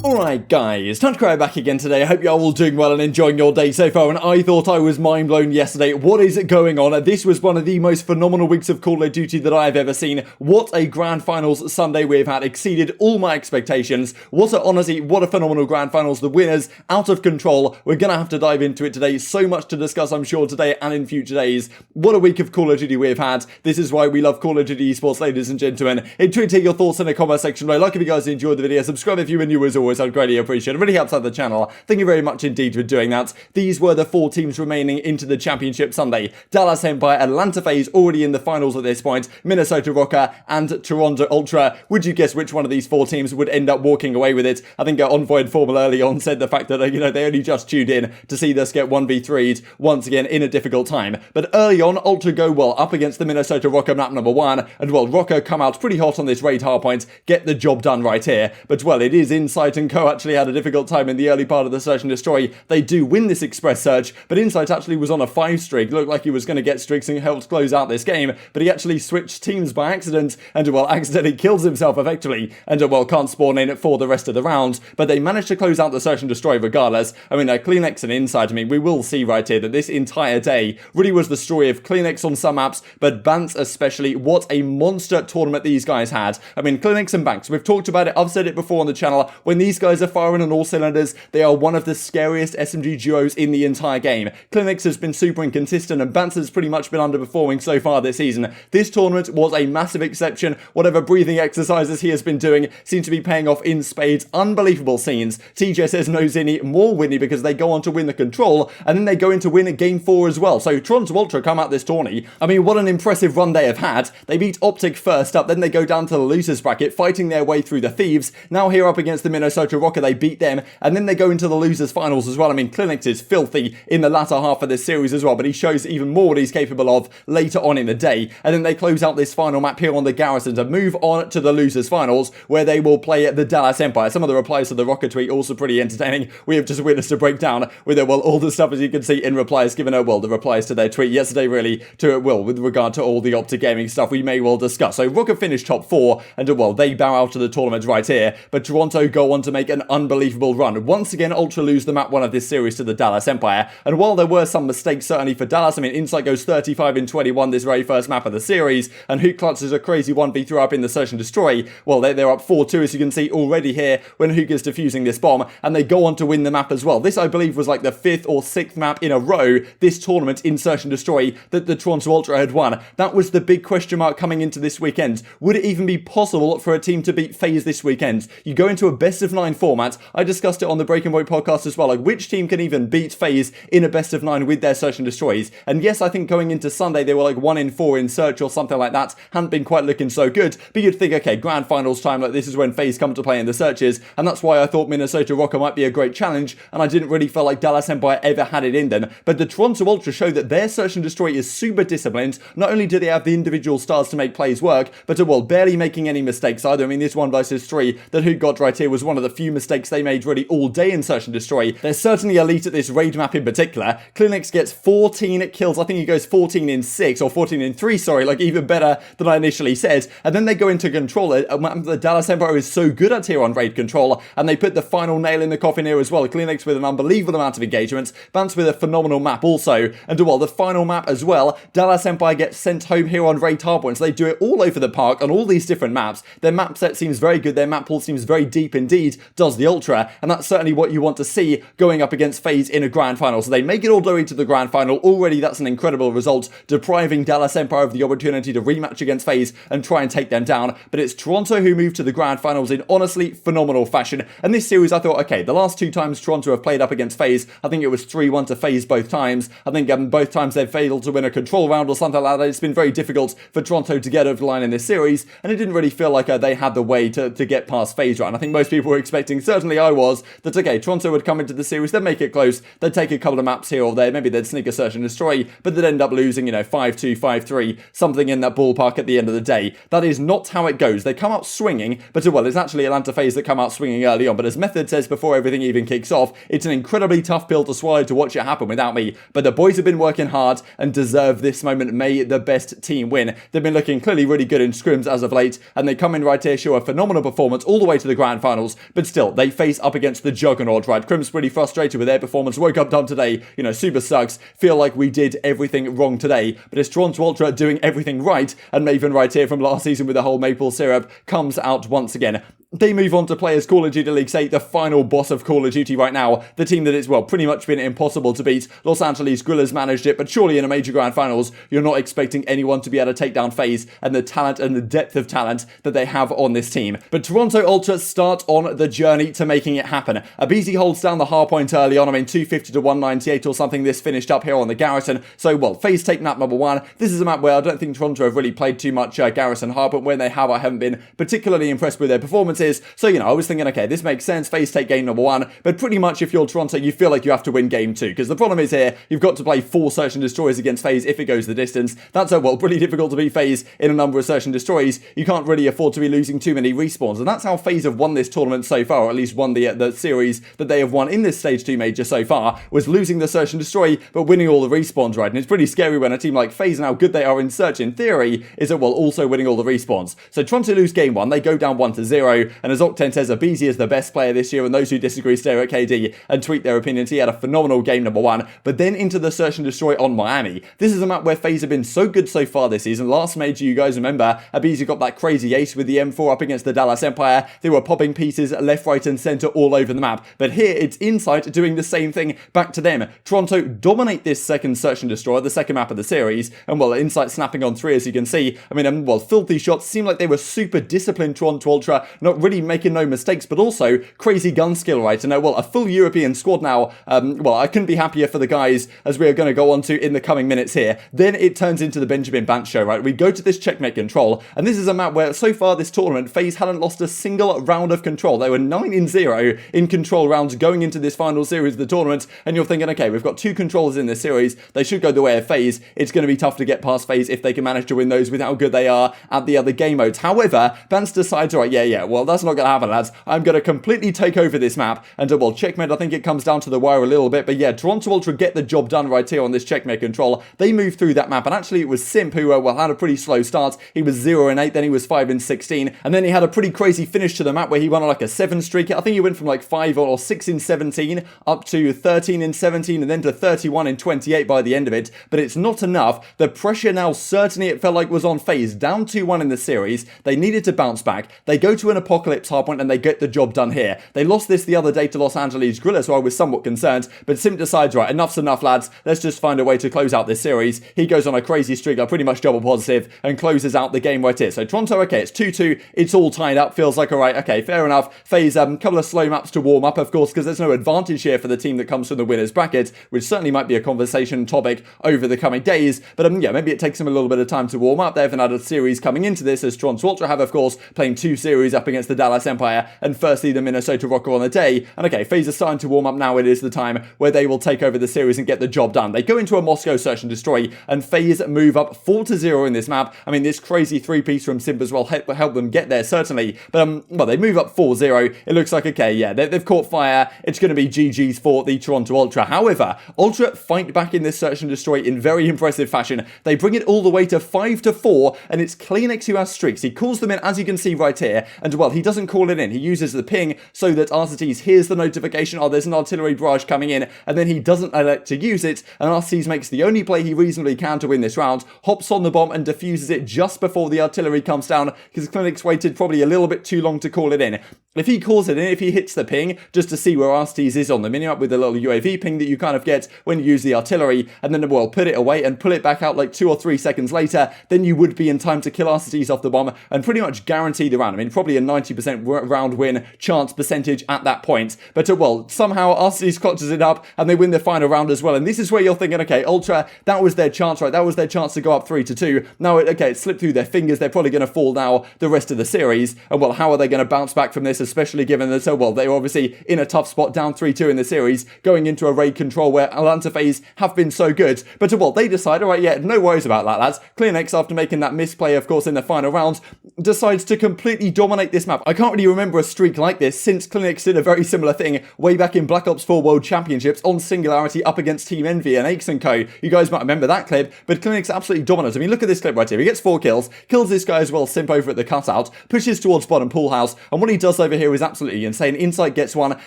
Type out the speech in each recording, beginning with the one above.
Alright guys, TacticalRab back again today. I hope you're all doing well and enjoying your day so far, and I thought I was mind blown yesterday. What is going on? This was one of the most phenomenal weeks of Call of Duty that I have ever seen. What a Grand Finals Sunday we've had, exceeded all my expectations. What a phenomenal Grand Finals. The winners, out of control. We're gonna have to dive into it today. So much to discuss, I'm sure, today and in future days. What a week of Call of Duty we've had. This is why we love Call of Duty Esports, ladies and gentlemen. Enjoy to take your thoughts in the comment section below. Like if you guys enjoyed the video, subscribe if you were new as always. I'd greatly appreciate it. It really helps out the channel. Thank you very much indeed for doing that. These were the 4 teams remaining into the championship Sunday. Dallas Empire, Atlanta FaZe already in the finals at this point, Minnesota Rokkr and Toronto Ultra. Would you guess which one of these 4 teams would end up walking away with it? I think Envoy and Formal early on said the fact that they only just tuned in to see this get 1v3'd once again in a difficult time. But early on, Ultra go well up against the Minnesota Rokkr map number 1, and well, Rokkr come out pretty hot on this raid hardpoint, get the job done right here. But well, it is Insight and Co actually had a difficult time in the early part of the search and destroy. They do win this express search, but Insight actually was on a 5 streak. Looked like he was going to get streaks and helped close out this game, but he actually switched teams by accident and well, accidentally kills himself effectively and well, can't spawn in for the rest of the round. But they managed to close out the search and destroy regardless. I mean, CleanX and Insight, we will see right here that this entire day really was the story of CleanX on some maps, but Bance especially. What a monster tournament these guys had. I mean, CleanX and Banks, we've talked about it, I've said it before on the channel, when these guys are firing on all cylinders, they are one of the scariest SMG duos in the entire game. CleanX has been super inconsistent and Bance has pretty much been underperforming so far this season. This tournament was a massive exception. Whatever breathing exercises he has been doing seem to be paying off in spades. Unbelievable scenes. TJ says no Zinni, more Winnie because they go on to win the control and then they go into win game 4 as well. So Toronto Ultra come out this tourney. I mean, what an impressive run they have had. They beat OpTic first up, then they go down to the losers bracket, fighting their way through the Thieves. Now here up against the Minnesota Rokkr, they beat them, and then they go into the losers finals as well. I mean, CleanX is filthy in the latter half of this series as well, but he shows even more what he's capable of later on in the day. And then they close out this final map here on the Garrison to move on to the losers finals, where they will play the Dallas Empire. Some of the replies to the Rokkr tweet also pretty entertaining. We have just witnessed a breakdown with well, all the stuff as you can see in replies given well, the replies to their tweet yesterday really to well, with regard to all the OpTic gaming stuff we may well discuss. So Rokkr finished top 4 and well, they bow out of the tournament right here, but Toronto go on to make an unbelievable run. Once again, Ultra lose the map 1 of this series to the Dallas Empire, and while there were some mistakes certainly for Dallas, I mean, Insight goes 35 in 21 this very first map of the series, and Huke clutches a crazy 1v3 up in the search and destroy. Well, they're up 4-2 as you can see already here when Huke is defusing this bomb, and they go on to win the map as well. This, I believe, was like the 5th or 6th map in a row this tournament in search and destroy that the Toronto Ultra had won. That was the big question mark coming into this weekend. Would it even be possible for a team to beat FaZe this weekend? You go into a best of 9 format. I discussed it on the Breaking Point podcast as well, like which team can even beat FaZe in a best of 9 with their search and destroys. And yes, I think going into Sunday they were like 1 in 4 in search or something like that. Hadn't been quite looking so good, but you'd think, okay, grand finals time, like this is when FaZe come to play in the searches, and that's why I thought Minnesota Rokkr might be a great challenge, and I didn't really feel like Dallas Empire ever had it in them. But the Toronto Ultra show that their search and destroy is super disciplined. Not only do they have the individual stars to make plays work, but well, barely making any mistakes either. I mean, this 1 versus 3 that Huke got right here was one of the few mistakes they made really all day in search and destroy. They're certainly elite at this raid map in particular. CleanX gets 14 kills. I think he goes 14 in 6 or 14 in 3, sorry, like even better than I initially said. And then they go into control. The Dallas Empire is so good at here on raid control, and they put the final nail in the coffin here as well. CleanX with an unbelievable amount of engagements. Bance with a phenomenal map also. And well, the final map as well, Dallas Empire gets sent home here on raid hardpoints. They do it all over the park on all these different maps. Their map set seems very good. Their map pool seems very deep indeed, does the Ultra, and that's certainly what you want to see going up against FaZe in a grand final. So they make it all the way to the grand final. Already that's an incredible result, depriving Dallas Empire of the opportunity to rematch against FaZe and try and take them down. But it's Toronto who move to the grand finals in honestly phenomenal fashion. And this series I thought, okay, the last 2 times Toronto have played up against FaZe, I think it was 3-1 to FaZe both times. I think both times they've failed to win a control round or something like that. It's been very difficult for Toronto to get over the line in this series, and it didn't really feel like they had the way to get past FaZe, right? And I think most people were expecting, certainly I was, that okay, Toronto would come into the series, they'd make it close, they'd take a couple of maps here or there, maybe they'd sneak a search and destroy, but they'd end up losing, 5-2, 5-3, something in that ballpark at the end of the day. That is not how it goes. They come out swinging, but well, it's actually Atlanta FaZe that come out swinging early on, but as Method says before everything even kicks off, it's an incredibly tough pill to swallow to watch it happen without me, but the boys have been working hard and deserve this moment. May the best team win. They've been looking clearly really good in scrims as of late, and they come in right here, show a phenomenal performance all the way to the grand finals, but still, they face up against the juggernaut, right? Crim's pretty frustrated with their performance, woke up done today, you know, super sucks, feel like we did everything wrong today, but it's Toronto Ultra doing everything right, and Maven right here from last season with the whole maple syrup comes out once again. They move on to play as Call of Duty League 8, the final boss of Call of Duty right now, the team that it's, well, pretty much been impossible to beat. Los Angeles Guerrillas managed it, but surely in a major grand finals, you're not expecting anyone to be able to take down FaZe and the talent and the depth of talent that they have on this team. But Toronto Ultra start on the journey to making it happen. aBeZy holds down the hard point early on, I mean 250 to 198 or something, this finished up here on the Garrison. So, well, FaZe take map number 1. This is a map where I don't think Toronto have really played too much Garrison hard, but when they have, I haven't been particularly impressed with their performances. So, you know, I was thinking, okay, this makes sense, FaZe take game number 1, but pretty much if you're Toronto, you feel like you have to win game 2, because the problem is here, you've got to play 4 search and destroys against FaZe if it goes the distance. That's, well, pretty difficult to beat FaZe in a number of search and destroys. You can't really afford to be losing too many respawns, and that's how FaZe have won this tournament so far, or at least won the series that they have won in this Stage 2 major so far, was losing the search and destroy, but winning all the respawns, right? And it's pretty scary when a team like FaZe and how good they are in search, in theory, is that, well, also winning all the respawns. So Toronto lose game 1, they go down 1-0, and as Octane says, aBeZy is the best player this year, and those who disagree stare at KD and tweet their opinions. He had a phenomenal game number 1, but then into the search and destroy on Miami. This is a map where FaZe have been so good so far this season. Last major, you guys remember, aBeZy got that crazy ace with the M4 up against the Dallas Empire. They were popping pieces left, right, and center all over the map. But here, it's Insight doing the same thing back to them. Toronto dominate this second search and destroy, the second map of the series, and well, Insight snapping on 3, as you can see. I mean, well, filthy shots, seemed like they were super disciplined, Toronto Ultra, not really making no mistakes, but also crazy gun skill, right? And well, a full European squad now. Well, I couldn't be happier for the guys, as we are going to go on to in the coming minutes here. Then it turns into the Benjamin Bant show, right? We go to this checkmate control, and this is a map where so far this tournament, FaZe hadn't lost a single round of control. They were 9-0 in control rounds going into this final series of the tournament, and you're thinking, okay, we've got 2 controllers in this series. They should go the way of FaZe. It's going to be tough to get past FaZe if they can manage to win those with how good they are at the other game modes. However, Bant decides, all right, yeah, well, that's not going to happen, lads. I'm going to completely take over this map, and well, checkmate, I think it comes down to the wire a little bit, but yeah, Toronto Ultra get the job done right here on this checkmate control. They move through that map, and actually it was Simp who, well, had a pretty slow start. He was 0-8, then he was 5-16, and then he had a pretty crazy finish to the map where he went on like a 7 streak. I think he went from like 5 or 6-17 up to 13-17, and then to 31-28 by the end of it, but it's not enough. The pressure now certainly, it felt like, was on FaZe, down 2-1 in the series. They needed to bounce back. They go to an Apocalypse hardpoint, and they get the job done here. They lost this the other day to Los Angeles Guerrillas, so I was somewhat concerned, but Simp decides, right, enough's enough, lads. Let's just find a way to close out this series. He goes on a crazy streak, like pretty much double positive, and closes out the game right here. So Toronto, okay, it's 2-2. It's all tied up. Feels like, all right, okay, fair enough. FaZe, couple of slow maps to warm up, of course, because there's no advantage here for the team that comes from the winner's bracket, which certainly might be a conversation topic over the coming days. But yeah, maybe it takes them a little bit of time to warm up. They haven't had a series coming into this, as Toronto Ultra have, of course, playing 2 series up against the Dallas Empire, and firstly the Minnesota Rokkr on the day. And okay, FaZe are starting to warm up now. It is the time where they will take over the series and get the job done. They go into a Moscow search and destroy, and FaZe move up 4-0 in this map. I mean, this crazy 3-piece from Simp as well help them get there, certainly. But well, they move up 4-0. It looks like, okay, yeah, they've caught fire. It's going to be GG's for the Toronto Ultra. However, Ultra fight back in this search and destroy in very impressive fashion. They bring it all the way to 5-4, and it's CleanX who has streaks. He calls them in, as you can see right here, and well, he doesn't call it in. He uses the ping so that Arcitys hears the notification, oh, there's an artillery barrage coming in, and then he doesn't elect to use it, and Arcitys makes the only play he reasonably can to win this round, hops on the bomb and defuses it just before the artillery comes down, because CleanX waited probably a little bit too long to call it in. If he calls it in, if he hits the ping, just to see where Arcitys is on the minimap with the little UAV ping that you kind of get when you use the artillery, and then, well, put it away and pull it back out like 2 or 3 seconds later, then you would be in time to kill Arcitys off the bomb and pretty much guarantee the round. I mean, probably a 90% round win chance percentage at that point. But, well, somehow Arcitys clutches it up and they win the final round as well. And this is where you're thinking, okay, Ultra, that was their chance, right? That was their chance to go up 3-2. Now, it slipped through their fingers. They're probably going to fall now the rest of the series. And, well, how are they going to bounce back from this, especially given that, well, they're obviously in a tough spot, down 3-2 in the series, going into a raid control where Atlanta FaZe have been so good. But, well, they decide, all right, yeah, no worries about that, lads. CleanX, after making that misplay, of course, in the final round, decides to completely dominate this map. I can't really remember a streak like this since CleanX did a very similar thing way back in Black Ops 4 World Championships on Singularity up against Team Envy and Aches & Co. You guys might remember that clip, but CleanX absolutely dominant. I mean, look at this clip right here. He gets 4 kills, kills this guy as well, Simp over at the cutout, pushes towards bottom pool house, and what he does over here is absolutely insane. Insight gets 1,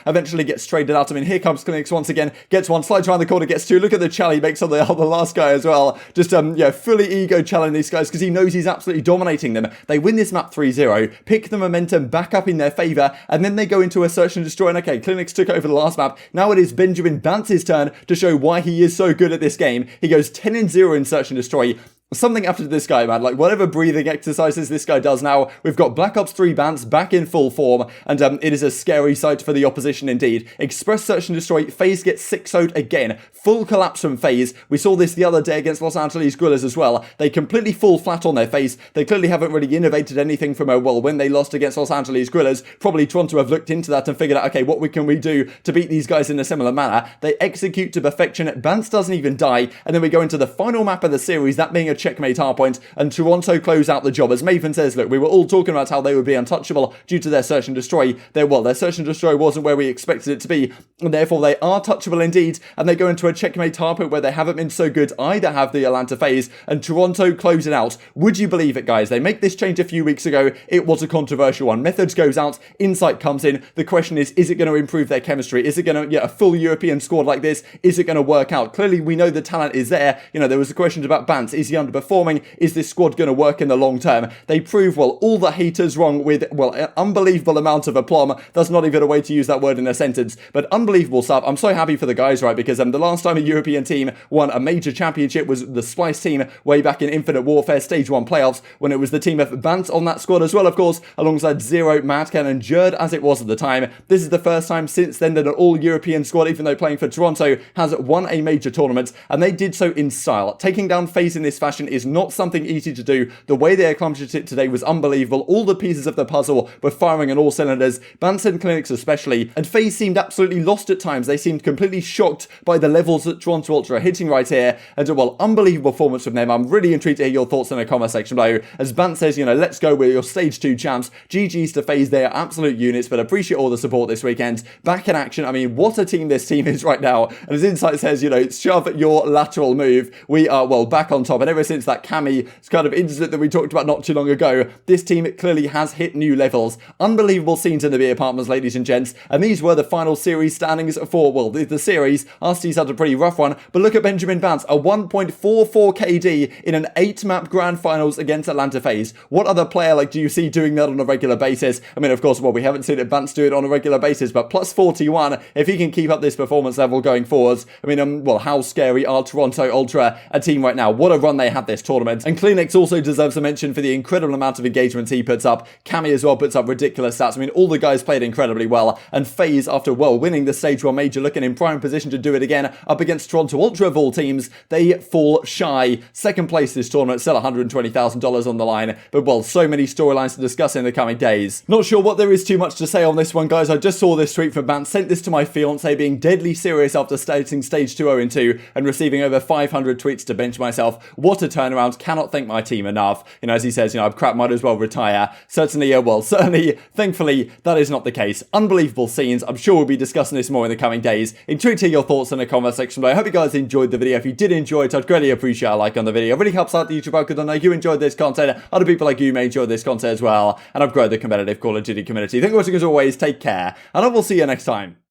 eventually gets traded out. I mean, here comes CleanX once again, gets 1, slides around the corner, gets 2. Look at the CHaLy makes on the last guy as well. Just, yeah, fully ego challenging these guys because he knows he's absolutely dominating them. They win this map 3-0, pick the momentum back up in their favor, and then they go into a search and destroy. And okay, CleanX took over the last map. Now it is Benjamin Bantz's turn to show why he is so good at this game. He goes 10-0 in search and destroy. Something happened to this guy, man. Like, whatever breathing exercises this guy does now, we've got Black Ops 3 Bants back in full form, and it is a scary sight for the opposition indeed. Express Search and Destroy, FaZe gets 6-0'd again. Full collapse from FaZe. We saw this the other day against Los Angeles Guerrillas as well. They completely fall flat on their face. They clearly haven't really innovated anything from, well, when they lost against Los Angeles Guerrillas. Probably Toronto have looked into that and figured out, okay, what can we do to beat these guys in a similar manner? They execute to perfection. Bants doesn't even die, and then we go into the final map of the series, that being a checkmate hardpoint, and Toronto close out the job. As Maven says, look, we were all talking about how they would be untouchable due to their search and destroy. Their search and destroy wasn't where we expected it to be, and therefore they are touchable indeed, and they go into a checkmate hardpoint where they haven't been so good either, have the Atlanta FaZe, and Toronto close it out. Would you believe it, guys? They make this change a few weeks ago. It was a controversial one. Methods goes out, Insight comes in. The question is it going to improve their chemistry? Is it going to, a full European squad like this, is it going to work out? Clearly, we know the talent is there. There was a question about Bants. Is he underperforming? Is this squad going to work in the long term? They prove, all the haters wrong with, an unbelievable amount of aplomb. That's not even a way to use that word in a sentence, but unbelievable stuff. I'm so happy for the guys, right? Because the last time a European team won a major championship was the Splice team way back in Infinite Warfare Stage 1 playoffs, when it was the team of Bants on that squad as well, of course, alongside Zero, Madcan, and Jerd as it was at the time. This is the first time since then that an all-European squad, even though playing for Toronto, has won a major tournament, and they did so in style. Taking down FaZe in this fashion is not something easy to do. The way they accomplished it today was unbelievable. All the pieces of the puzzle were firing on all cylinders, Bants and CleanX especially, and FaZe seemed absolutely lost at times. They seemed completely shocked by the levels that Toronto Ultra are hitting right here, and unbelievable performance from them. I'm really intrigued to hear your thoughts in the comment section below. As Bants says, let's go with your stage 2 champs. GG's to FaZe, they are absolute units, but appreciate all the support this weekend. Back in action. I mean, what a team this team is right now. And as Insight says, shove your lateral move. We are, back on top. And ever since that Cammy kind of incident that we talked about not too long ago, this team clearly has hit new levels. Unbelievable scenes in the beer apartments, ladies and gents. And these were the final series standings for, the series. Arcitys had a pretty rough one, but look at Benjamin Bants, a 1.44 KD in an 8-map grand finals against Atlanta FaZe. What other player do you see doing that on a regular basis? I mean, of course, we haven't seen Bants do it on a regular basis, but plus 41, if he can keep up this performance level going forwards, I mean, how scary are Toronto Ultra a team right now? What a run they had this tournament. And CleanX also deserves a mention for the incredible amount of engagements he puts up. Cammy as well puts up ridiculous stats. I mean, all the guys played incredibly well, and FaZe, after winning the stage 1 major, looking in prime position to do it again up against Toronto Ultra of all teams, they fall shy. Second place this tournament, still $120,000 on the line, but so many storylines to discuss in the coming days. Not sure what there is too much to say on this one, guys. I just saw this tweet from Bants, sent this to my fiance, being deadly serious after starting stage 2-0-2 and receiving over 500 tweets to bench myself. What a turnaround. Cannot thank my team enough. As he says, I'm crap, might as well retire. Certainly, thankfully, that is not the case. Unbelievable scenes. I'm sure we'll be discussing this more in the coming days. Intrigued to hear your thoughts in the comment section below. I hope you guys enjoyed the video. If you did enjoy it, I'd greatly appreciate a like on the video. It really helps out the YouTube algorithm. I know you enjoyed this content. Other people like you may enjoy this content as well. And I've grown the competitive Call of Duty community. Thank you for watching as always. Take care. And I will see you next time.